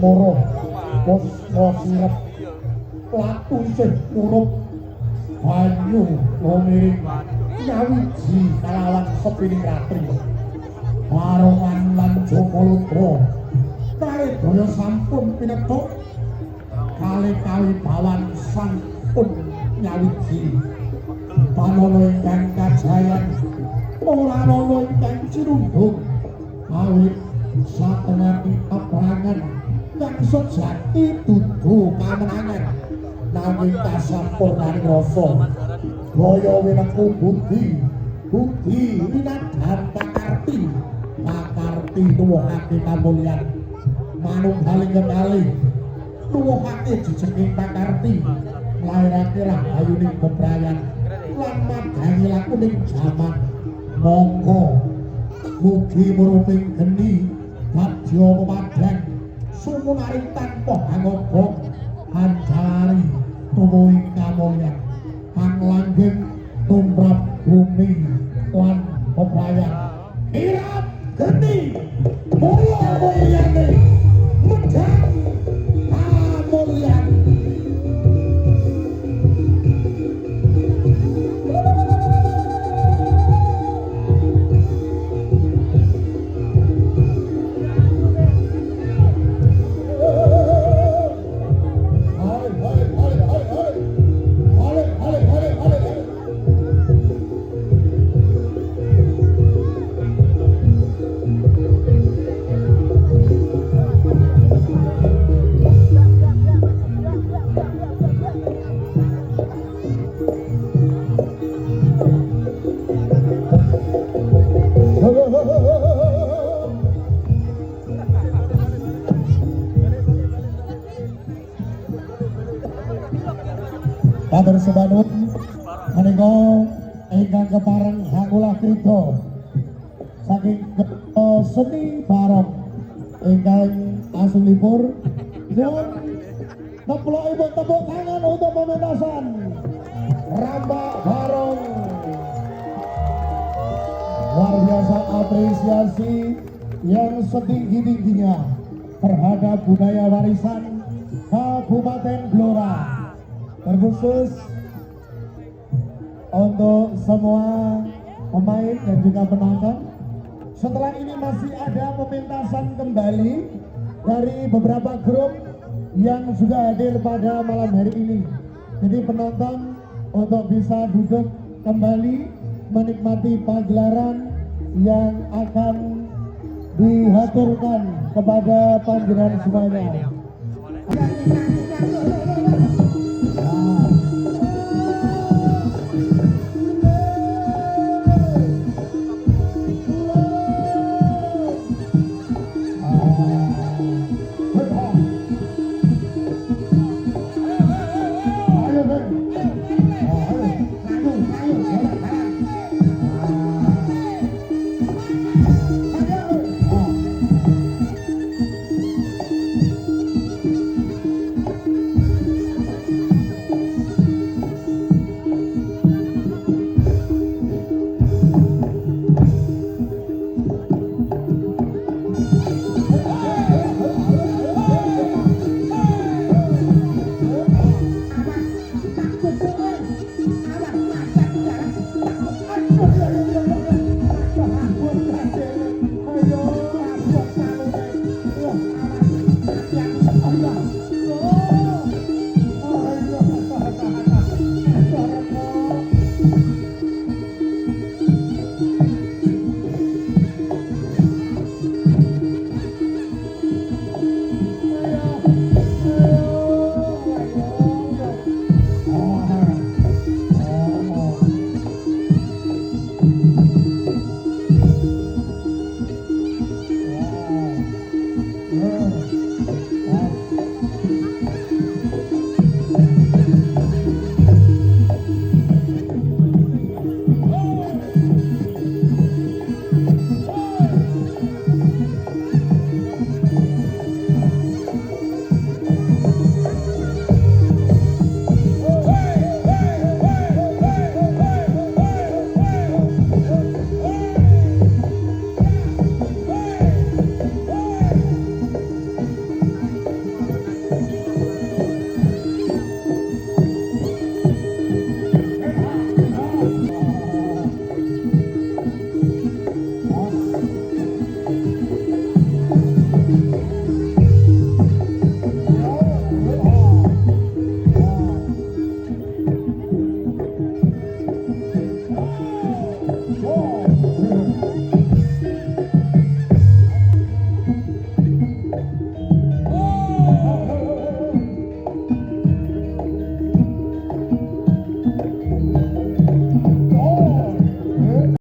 Moro bos sirep latu sing urup banyu lomiring nyawiji kalawan sepining ratri barongan lan Jogolodra Traedaya sampun pinetuk kali-kali bawan sampun nyawiji panono ingkang kajayan ora ana ingkang cirundung awit satemati abrangan kang sejati dudu kamenangan nanging kasampurnaning rasa daya winengku budi winadan pakarti nuwuhake kamulyan manunggaling kekalih nuwuhake jejeging pakarti nglairake rahayuning bebrayan lan madhangi lakuning jaman monggo mugi muruping geni badya pemadhan sumunaring tanpa hangobong hanjalari tumuing kamulyan kang langgeng tumrap bumi lan bebrayan irap geni mulya-mulyane medhang kamulyan Kabar sebanut menika ingkang kepareng hangulah krida saking seni barok ingkang aslipur nyuwun neplokipun tepuk tangan untuk pementasan Rambak Barong. Luar biasa apresiasi yang setinggi-tingginya terhadap budaya warisan Kabupaten Blora, terkhusus untuk semua pemain dan juga penonton. Setelah ini masih ada pementasan kembali dari beberapa grup yang sudah hadir pada malam hari ini. Jadi penonton untuk bisa duduk kembali menikmati pagelaran yang akan dihaturkan kepada panjenengan semuanya.